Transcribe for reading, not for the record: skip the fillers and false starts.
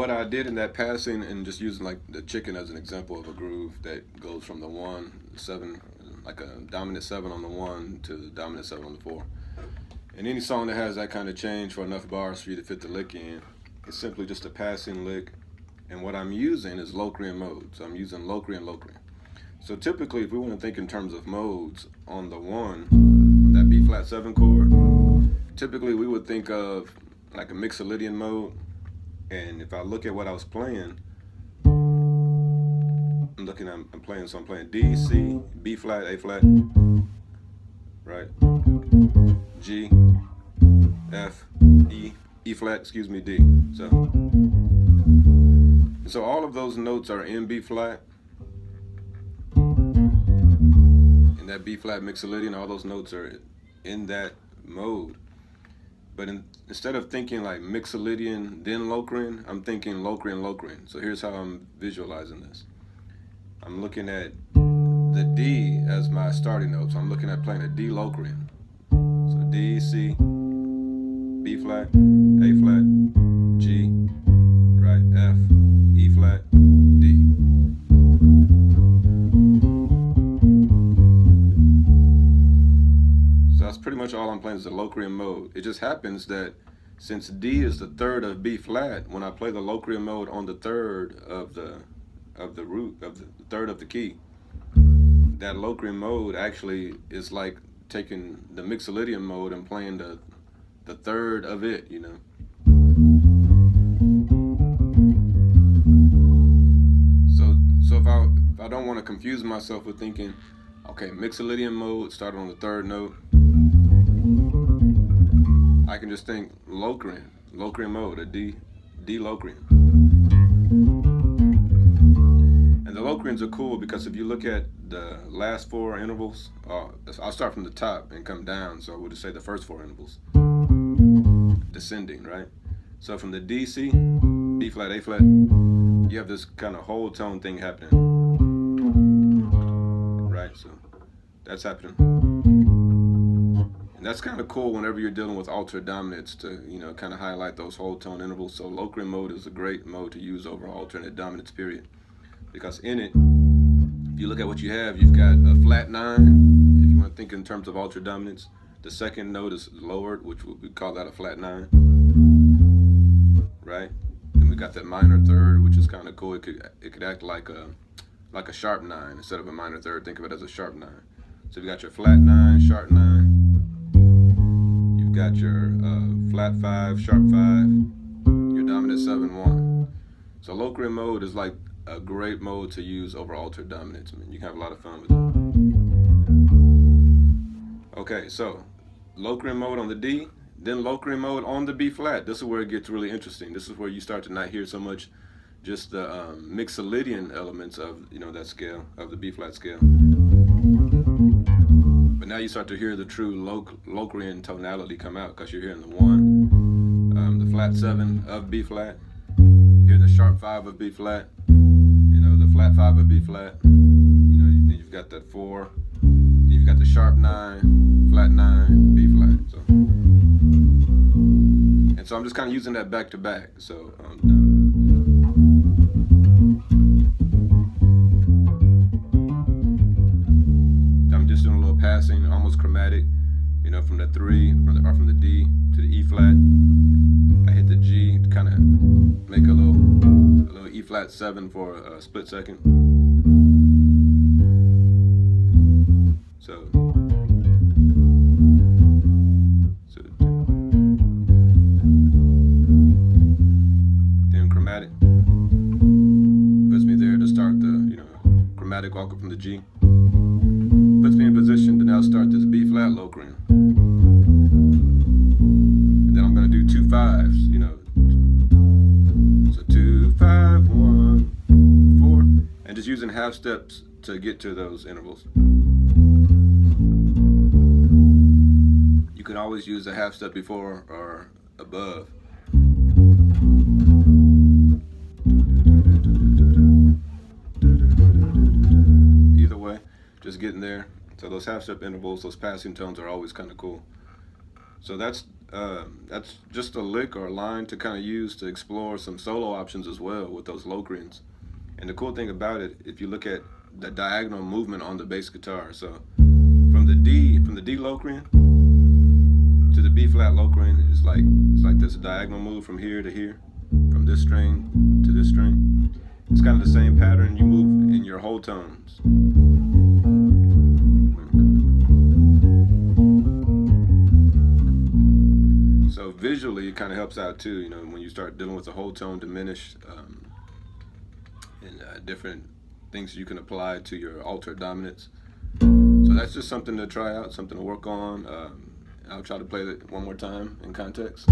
what I did in that passing, and just using like the chicken as an example of a groove that goes from the 1 7, like a dominant 7 on the 1 to the dominant 7 on the 4. And any song that has that kind of change for enough bars for you to fit the lick in, it's simply just a passing lick. And what I'm using is Locrian mode. So I'm using Locrian. So typically, if we want to think in terms of modes on the 1, on that B flat 7 chord, typically we would think of like a Mixolydian mode. And if I look at what I was playing, I'm playing D, C, B flat, A flat, right? G, F, E flat, D. So all of those notes are in B flat, and that B flat Mixolydian, all those notes are in that mode. But instead of thinking like Mixolydian, then Locrian, I'm thinking Locrian. So here's how I'm visualizing this. I'm looking at the D as my starting note. So I'm looking at playing a D Locrian. So D, C, B flat, A flat, G, right, F, E flat, D. So that's pretty much all I'm playing is the Locrian mode. It just happens that since D is the third of B flat, when I play the Locrian mode on the third of the third of the key, that Locrian mode actually is like taking the Mixolydian mode and playing the third of it, you know. So if I don't want to confuse myself with thinking, okay, Mixolydian mode started on the third note, I can just think Locrian mode, a D Locrian. And the Locrians are cool because if you look at the last 4 intervals, I'll start from the top and come down, so I would just say the first 4 intervals, descending, right? So from the D, C, B flat, A flat, you have this kind of whole tone thing happening, right? So that's happening. And that's kind of cool whenever you're dealing with altered dominants to, you know, kind of highlight those whole tone intervals. So Locrian mode is a great mode to use over alternate dominants, period. Because in it, if you look at what you have, you've got a flat 9. If you want to think in terms of altered dominants, the second note is lowered, which we call that a flat 9, right? Then we got that minor third, which is kind of cool. It could act like a sharp 9 instead of a minor third. Think of it as a sharp 9. So you got your flat 9, sharp 9. You've got your flat 5, sharp 5, your dominant 7, 1. So Locrian mode is like a great mode to use over altered dominants. I mean, you can have a lot of fun with it. Okay, so Locrian mode on the D, then Locrian mode on the B flat. This is where it gets really interesting. This is where you start to not hear so much just the Mixolydian elements of, you know, that scale, of the B flat scale. But now you start to hear the true Locrian tonality come out because you're hearing the 1, the flat 7 of B flat, hear the sharp 5 of B flat, you know, the flat 5 of B flat, you know, then you've got that 4, then you've got the sharp 9, flat 9, B flat. So I'm just kind of using that back to back. So I'm just doing a little passing, almost chromatic, you know, from the 3, from the D to the E flat. I hit the G to kind of make a little E flat 7 for a split second. So then chromatic puts me there to start the, you know, chromatic walk up from the G. Puts me in position to now start this B flat Locrian. And then I'm going to do 2 5s, you know. So 2 5 1 4, and just using half steps to get to those intervals. You can always use a half step before or above. Either way, just getting there. So those half step intervals, those passing tones are always kind of cool. So that's That's just a lick or a line to kind of use to explore some solo options as well with those Locrians. And the cool thing about it, if you look at the diagonal movement on the bass guitar, so from the D Locrian to the B flat Locrian, it's like this diagonal move from here to here, from this string to this string. It's kind of the same pattern you move in your whole tones. So visually, it kind of helps out too. You know, when you start dealing with the whole tone diminished, and different things you can apply to your altered dominance. So that's just something to try out, something to work on. I'll try to play it one more time in context.